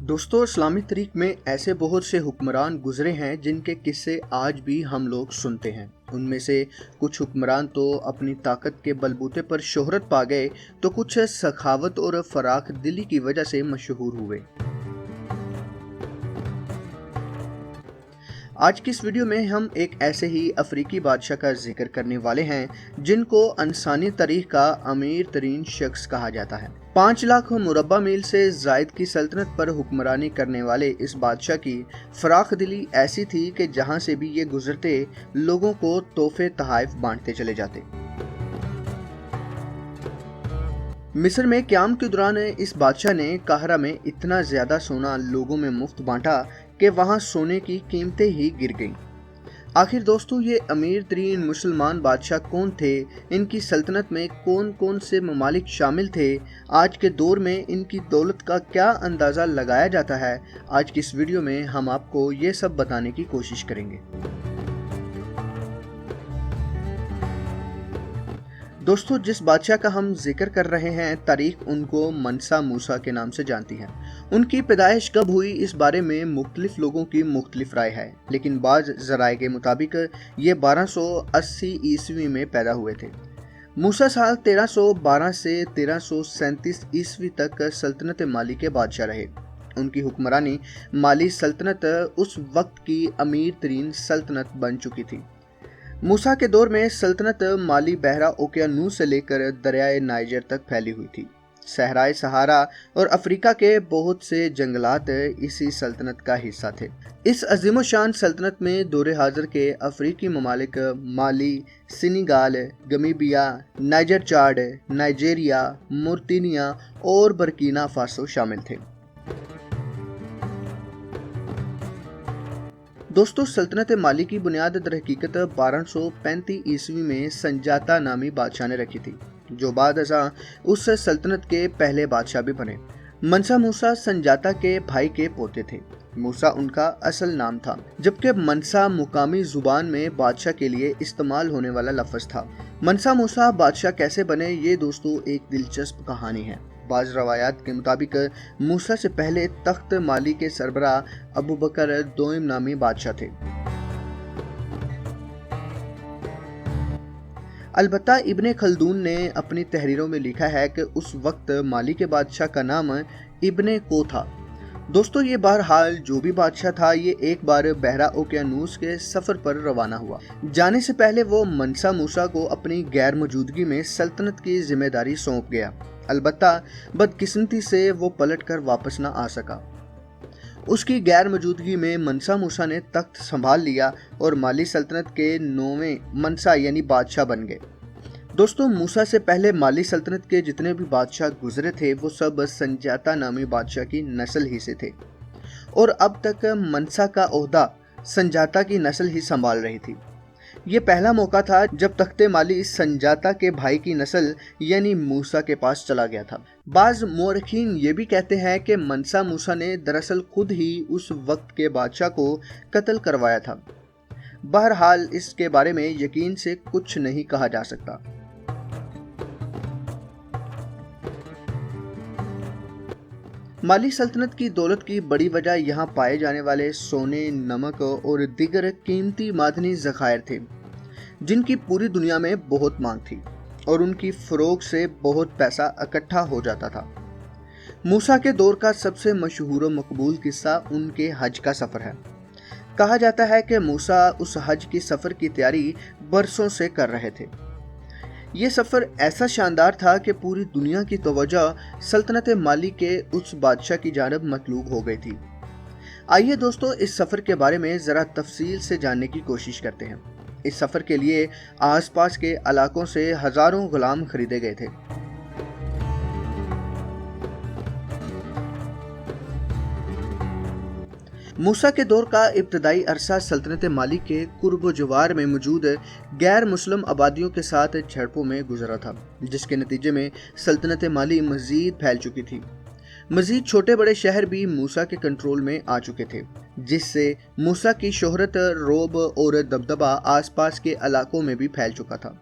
दोस्तों, इस्लामी तारीख में ऐसे बहुत से हुक्मरान गुजरे हैं जिनके किस्से आज भी हम लोग सुनते हैं। उनमें से कुछ हुक्मरान तो अपनी ताकत के बलबूते पर शोहरत पा गए, तो कुछ सखावत और फराख दिली की वजह से मशहूर हुए। आज की इस वीडियो में हम एक ऐसे ही अफ्रीकी बादशाह का जिक्र करने वाले हैं जिनको इंसानी तारीख का अमीर तरीन शख्स कहा जाता है। 5 लाख मुरब्बा मील से जायद की सल्तनत पर हुक्मरानी करने वाले इस बादशाह की फराख दिली ऐसी थी कि जहां से भी ये गुजरते लोगों को तोहफे तहाइफ बांटते चले जाते। मिस्र में क़याम के दौरान इस बादशाह ने काहिरा में इतना ज्यादा सोना लोगों में मुफ्त बांटा कि वहां सोने की कीमतें ही गिर गईं। आखिर दोस्तों, ये अमीर तरीन मुसलमान बादशाह कौन थे? इनकी सल्तनत में कौन कौन से ममालिक शामिल थे? आज के दौर में इनकी दौलत का क्या अंदाज़ा लगाया जाता है? आज की इस वीडियो में हम आपको ये सब बताने की कोशिश करेंगे। दोस्तों, जिस बादशाह का हम जिक्र कर रहे हैं, तारीख उनको मनसा मूसा के नाम से जानती है। उनकी पैदाइश कब हुई, इस बारे में मुख्तलिफ लोगों की मुख्तलिफ राय है, लेकिन बाज़ ज़राए के मुताबिक ये 1280 ईस्वी में पैदा हुए थे। मूसा साल 1312 से 1337 ईस्वी तक सल्तनत माली के बादशाह रहे। उनकी हुक्मरानी माली सल्तनत उस वक्त की अमीर तरीन सल्तनत बन चुकी थी। मूसा के दौर में सल्तनत माली बहरा ओकियानूस से लेकर दरियाए नाइजर तक फैली हुई थी। सहराए सहारा और अफ्रीका के बहुत से जंगलात इसी सल्तनत का हिस्सा थे। इस अजीम शान सल्तनत में दौरे हाजिर के अफ्रीकी ममालिक माली, सेनेगाल, गमीबिया, नाइजर चाड, नाइजेरिया, मोरितानिया और बर्किना फासो शामिल थे। दोस्तों, सल्तनत माली की बुनियाद दरहकीकत 1235 ईस्वी में संजाता नामी बादशाह ने रखी थी, जो बाद अज़ां उस सल्तनत के पहले बादशाह भी बने। मनसा मूसा संजाता के भाई के पोते थे। मूसा उनका असल नाम था, जबकि मनसा मुकामी जुबान में बादशाह के लिए इस्तेमाल होने वाला लफ्ज़ था। मनसा मूसा बादशाह कैसे बने, ये दोस्तों एक दिलचस्प कहानी है। बाज़ रवायात के मुताबिक मूसा से पहले तख्त माली के सरबराह अबू बकर दोइम नामी बादशाह थे। अलबत्ता इब्ने खल्दून ने अपनी तहरीरों में लिखा है कि उस वक्त माली के बादशाह का नाम इब्ने को था। दोस्तों, ये बहरहाल जो भी बादशाह था, ये एक बार बहरा ओकियानूस के सफ़र पर रवाना हुआ। जाने से पहले वो मनसा मूसा को अपनी गैर मौजूदगी में सल्तनत की जिम्मेदारी सौंप गया। अलबत्ता बदकिस्मती से वो पलट कर वापस न आ सका। उसकी गैर मौजूदगी में मनसा मूसा ने तख्त संभाल लिया और माली सल्तनत के 9वें मनसा यानी बादशाह बन गए। दोस्तों, मूसा से पहले माली सल्तनत के जितने भी बादशाह गुजरे थे, वो सब संजाता नामी बादशाह की नस्ल ही से थे, और अब तक मनसा का ओहदा संजाता की नस्ल ही संभाल रही थी। ये पहला मौका था जब तख्ते माली संजाता के भाई की नस्ल यानी मूसा के पास चला गया था। बाज़ मौरखीन ये भी कहते हैं कि मनसा मूसा ने दरअसल खुद ही उस वक्त के बादशाह को कत्ल करवाया था। बहरहाल इसके बारे में यकीन से कुछ नहीं कहा जा सकता। माली सल्तनत की दौलत की बड़ी वजह यहाँ पाए जाने वाले सोने, नमक और दीगर कीमती मादनी ज़खायर थे, जिनकी पूरी दुनिया में बहुत मांग थी और उनकी फ़रोग से बहुत पैसा इकट्ठा हो जाता था। मूसा के दौर का सबसे मशहूर और मकबूल किस्सा उनके हज का सफ़र है। कहा जाता है कि मूसा उस हज की सफ़र की तैयारी बरसों से कर रहे थे। ये सफ़र ऐसा शानदार था कि पूरी दुनिया की तवज्जो सल्तनत माली के उस बादशाह की जानब मतलूब हो गई थी। आइए दोस्तों, इस सफ़र के बारे में ज़रा तफसील से जानने की कोशिश करते हैं। इस सफ़र के लिए आसपास के इलाकों से हज़ारों गुलाम खरीदे गए थे। मूसा के दौर का इब्तदाई अरसा सल्तनत माली के कुर्ब जवार में मौजूद गैर मुस्लिम आबादियों के साथ झड़पों में गुजरा था, जिसके नतीजे में सल्तनत माली मज़ीद फैल चुकी थी। मज़ीद छोटे बड़े शहर भी मूसा के कंट्रोल में आ चुके थे, जिससे मूसा की शोहरत, रोब और दबदबा आसपास के इलाकों में भी फैल चुका था।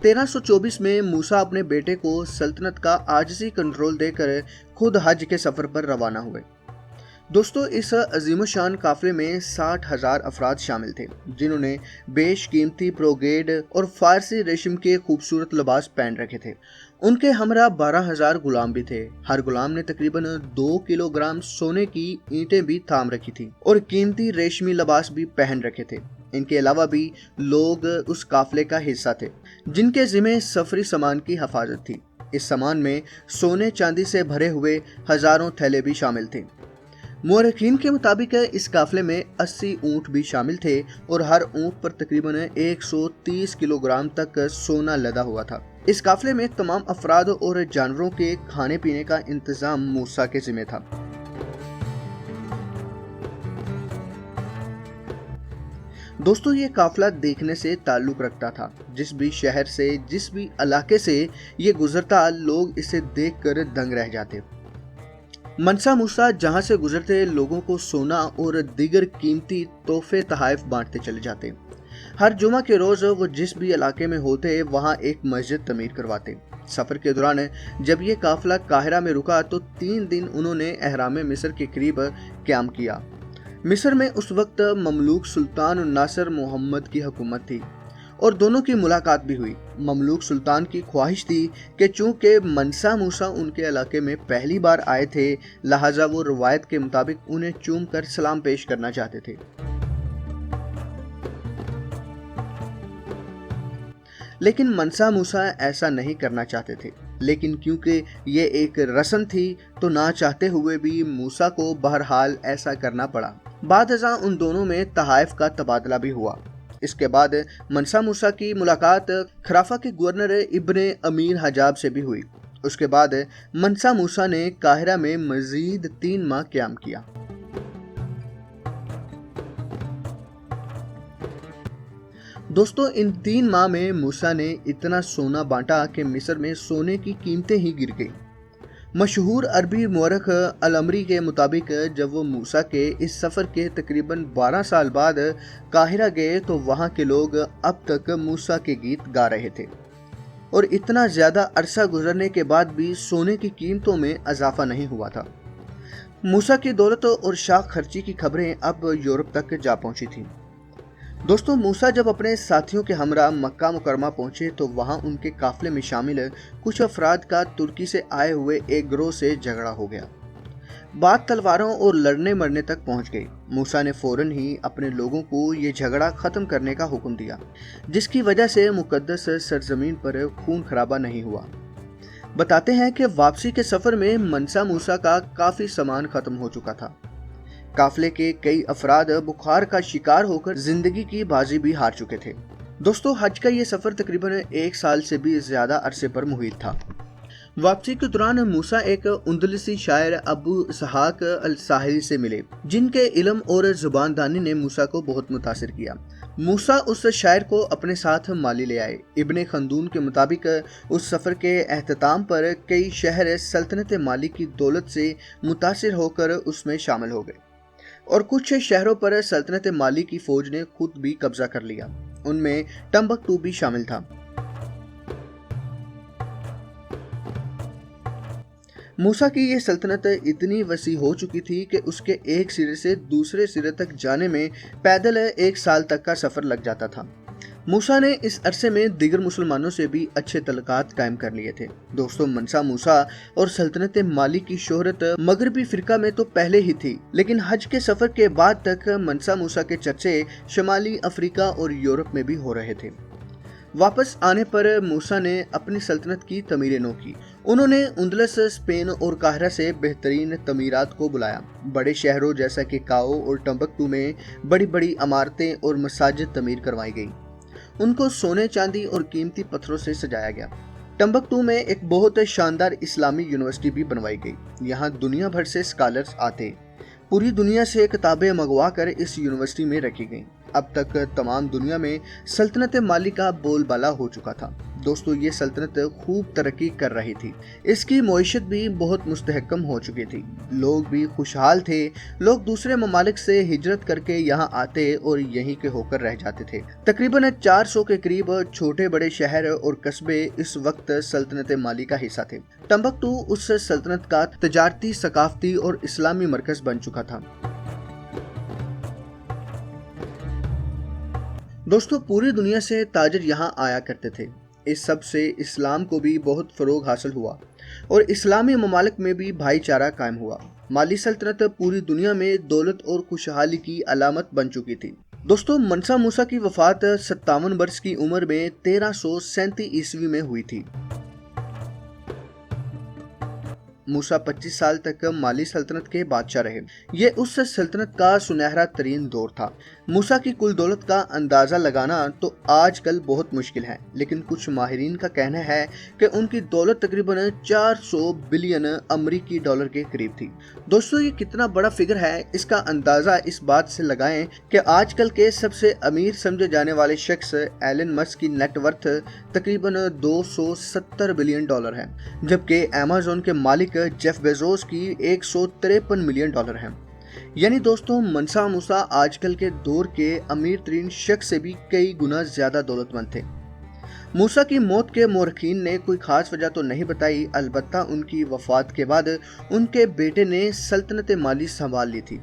1324 में मूसा अपने बेटे को सल्तनत का आजिज़ी कंट्रोल देकर खुद हज के सफ़र पर रवाना हुए। दोस्तों, इस अजीम शान काफिले में 60,000 अफराद शामिल थे, जिन्होंने बेशकीमती ब्रोगेड और फारसी रेशम के खूबसूरत लिबास पहन रखे थे। उनके हमरा 12,000 गुलाम भी थे। हर गुलाम ने तकरीबन 2 किलोग्राम सोने की ईंटें भी थाम रखी थी और कीमती रेशमी लिबास भी पहन रखे थे। इनके अलावा भी लोग उस काफिले का हिस्सा थे, जिनके जिम्मे सफरी सामान की हिफाजत थी। इस सामान में सोने चांदी से भरे हुए हजारों थैले भी शामिल थे। मुअर्रिखीन के मुताबिक इस काफिले में 80 ऊंट भी शामिल थे और हर ऊंट पर तकरीबन 130 किलोग्राम तक सोना लदा हुआ था। इस काफिले में तमाम अफराद और जानवरों के खाने पीने का इंतजाम मूसा के जिम्मे था। दोस्तों, ये काफिला देखने से ताल्लुक रखता था। जिस भी शहर से, जिस भी इलाके से ये गुजरता, लोग इसे देखकर दंग रह जाते। मनसा मूसा जहां से गुजरते, लोगों को सोना और दीगर कीमती तोहफे तहाइफ बांटते चले जाते। हर जुमा के रोज वो जिस भी इलाके में होते, वहां एक मस्जिद तमीर करवाते। सफर के दौरान जब ये काफिला काहिरा में रुका तो 3 दिन उन्होंने एहराम मिस्र के करीब क़याम किया। मिस्र में उस वक्त ममलूक सुल्तान नासिर मोहम्मद की हुकूमत थी और दोनों की मुलाकात भी हुई। ममलूक सुल्तान की ख्वाहिश थी कि चूंकि मनसा मूसा उनके इलाके में पहली बार आए थे, लिहाजा वो रवायत के मुताबिक उन्हें चूम कर सलाम पेश करना चाहते थे। लेकिन मनसा मूसा ऐसा नहीं करना चाहते थे, लेकिन क्योंकि ये एक रस्म थी तो ना चाहते हुए भी मूसा को बहरहाल ऐसा करना पड़ा। बाद अज़ां उन दोनों में तहाइफ का तबादला भी हुआ। इसके बाद मनसा मूसा की मुलाकात खराफा के गवर्नर इब्ने अमीर हजाब से भी हुई। उसके बाद मनसा मूसा ने काहिरा में मजीद 3 माह क़याम किया। दोस्तों, इन 3 माह में मूसा ने इतना सोना बांटा कि मिस्र में सोने की कीमतें ही गिर गई। मशहूर अरबी मुअर्रिख अल-अमरी के मुताबिक जब वो मूसा के इस सफ़र के तकरीबन 12 साल बाद काहिरा गए तो वहाँ के लोग अब तक मूसा के गीत गा रहे थे और इतना ज़्यादा अरसा गुजरने के बाद भी सोने की कीमतों में इजाफा नहीं हुआ था। मूसा की दौलत और शाख खर्ची की खबरें अब यूरोप तक जा पहुंची थी। दोस्तों, मूसा जब अपने साथियों के हमरा मक्का मुकरमा पहुंचे तो वहां उनके काफिले में शामिल कुछ अफराद का तुर्की से आए हुए एक गिरोह से झगड़ा हो गया। बात तलवारों और लड़ने मरने तक पहुंच गई। मूसा ने फौरन ही अपने लोगों को ये झगड़ा खत्म करने का हुक्म दिया, जिसकी वजह से मुकद्दस सरजमीन पर खून खराबा नहीं हुआ। बताते हैं कि वापसी के सफर में मनसा मूसा का काफी सामान खत्म हो चुका था। काफिले के कई अफराद बुखार का शिकार होकर जिंदगी की बाजी भी हार चुके थे। दोस्तों, हज का ये सफर तकरीबन 1 साल से भी ज्यादा अरसे पर मुहित था। वापसी के दौरान मूसा एक उंदलसी शायर अबू इसहाक अल-साहिली से मिले, जिनके इल्म और जुबानदानी ने मूसा को बहुत मुतासिर किया। मूसा उस शायर को अपने साथ माली ले आए। इब्ने खल्दून के मुताबिक उस सफर के एहतताम पर कई शहर सल्तनत माली की दौलत से मुतासिर होकर उसमें शामिल हो गए और कुछ शहरों पर सल्तनत माली की फौज ने खुद भी कब्जा कर लिया। उनमें टम्बकटू भी शामिल था। मूसा की ये सल्तनत इतनी वसी हो चुकी थी कि उसके एक सिरे से दूसरे सिरे तक जाने में पैदल 1 साल तक का सफर लग जाता था। मूसा ने इस अरसे में दीगर मुसलमानों से भी अच्छे तल्लुकात कायम कर लिए थे। दोस्तों, मनसा मूसा और सल्तनत माली की शोहरत मगरबी फिरका में तो पहले ही थी, लेकिन हज के सफर के बाद तक मनसा मूसा के चर्चे शुमाली अफ्रीका और यूरोप में भी हो रहे थे। वापस आने पर मूसा ने अपनी सल्तनत की तमीरें नो की। उन्होंने उंदलस, स्पेन और काहिरा से बेहतरीन तमीरात को बुलाया। बड़े शहरों जैसा कि काओ और टम्बकटू में बड़ी बड़ी इमारतें और मसाजिद तमीर करवाई गई। उनको सोने, चांदी और कीमती पत्थरों से सजाया गया। टम्बकटू में एक बहुत शानदार इस्लामी यूनिवर्सिटी भी बनवाई गई। यहाँ दुनिया भर से स्कॉलर्स आते। पूरी दुनिया से किताबें मंगवा कर इस यूनिवर्सिटी में रखी गईं। अब तक तमाम दुनिया में सल्तनत माली का बोलबाला हो चुका था। दोस्तों ये सल्तनत खूब तरक्की कर रही थी, इसकी मईशत भी बहुत मुस्तहकम हो चुकी थी, लोग भी खुशहाल थे। लोग दूसरे ममालिक से हिजरत करके यहाँ आते और यहीं के होकर रह जाते थे। तकरीबन 400 के करीब छोटे बड़े शहर और कस्बे इस वक्त सल्तनत माली का हिस्सा थे। टम्बकटू उस सल्तनत का तजारती, सकाफती और इस्लामी मरकज बन चुका था। दोस्तों पूरी दुनिया से ताजिर यहाँ आया करते थे। इस सब से इस्लाम को भी बहुत फरोग हासिल हुआ और इस्लामी ममालिक में भी भाईचारा कायम हुआ। माली सल्तनत पूरी दुनिया में दौलत और खुशहाली की अलामत बन चुकी थी। दोस्तों मनसा मूसा की वफात 57 वर्ष की उम्र में 1337 ईस्वी में हुई थी। मूसा 25 साल तक माली सल्तनत के बादशाह रहे। ये उस सल्तनत का सुनहरा तरीन दौर था। मूसा की कुल दौलत का अंदाजा लगाना तो आजकल बहुत मुश्किल है, लेकिन कुछ माहिरीन का कहना है कि उनकी दौलत तकरीबन 400 बिलियन अमरीकी डॉलर के करीब थी। दोस्तों ये कितना बड़ा फिगर है, इसका अंदाजा इस बात से लगाएं कि आजकल के सबसे अमीर समझे जाने वाले शख्स एलन मस्क की नेटवर्थ तकरीबन 270 बिलियन डॉलर है, जबकि अमेज़न के मालिक जेफ बेजोस की 153 मिलियन डॉलर है। यानी दोस्तों मनसा मूसा आजकल के दौर के अमीर तरीन शख्स से भी कई गुना ज्यादा दौलतमंद थे। मूसा की मौत के मौरखीन ने कोई खास वजह तो नहीं बताई, अलबत्ता उनकी वफात के बाद उनके बेटे ने सल्तनत माली संभाल ली थी,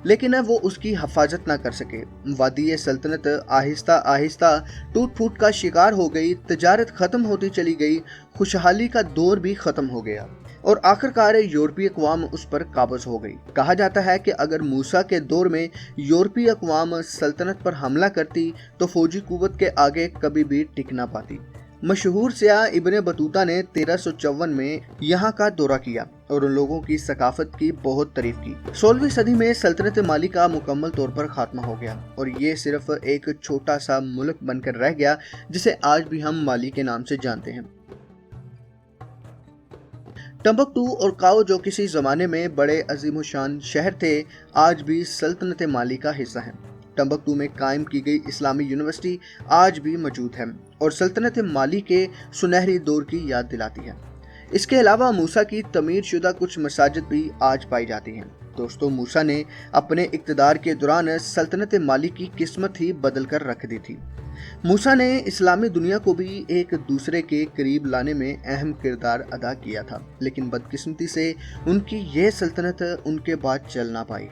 लेकिन वो उसकी हिफाजत ना कर सके। वादी सल्तनत आहिस्ता आहिस्ता टूट फूट का शिकार हो गई, तजारत खत्म होती चली गई, खुशहाली का दौर भी खत्म हो गया और आखिरकार यूरोपीय अक़वाम उस पर काबज हो गई। कहा जाता है कि अगर मूसा के दौर में यूरोपीय अक़वाम सल्तनत पर हमला करती तो फौजी कुव्वत के आगे कभी भी टिक ना पाती। मशहूर सियाह इब्ने बतूता ने 1354 में यहाँ का दौरा किया और उन लोगों की सकाफत की बहुत तारीफ की। 16वीं सदी में सल्तनत माली का मुकम्मल तौर पर खात्मा हो गया और ये सिर्फ एक छोटा सा मुल्क बनकर रह गया जिसे आज भी हम माली के नाम से जानते हैं। टम्बकटू और काओ जो किसी जमाने में बड़े अजीमशान शहर थे, आज भी सल्तनत माली का हिस्सा हैं। टम्बकटू में कायम की गई इस्लामी यूनिवर्सिटी आज भी मौजूद है और सल्तनत माली के सुनहरी दौर की याद दिलाती है। इसके अलावा मूसा की तमीर शुदा कुछ मसाजिद भी आज पाई जाती हैं। दोस्तों मूसा ने अपने इक़्तिदार के दौरान सल्तनत माली की किस्मत ही बदल कर रख दी थी। मूसा ने इस्लामी दुनिया को भी एक दूसरे के करीब लाने में अहम किरदार अदा किया था, लेकिन बदकिस्मती से उनकी यह सल्तनत उनके बाद चल ना पाई।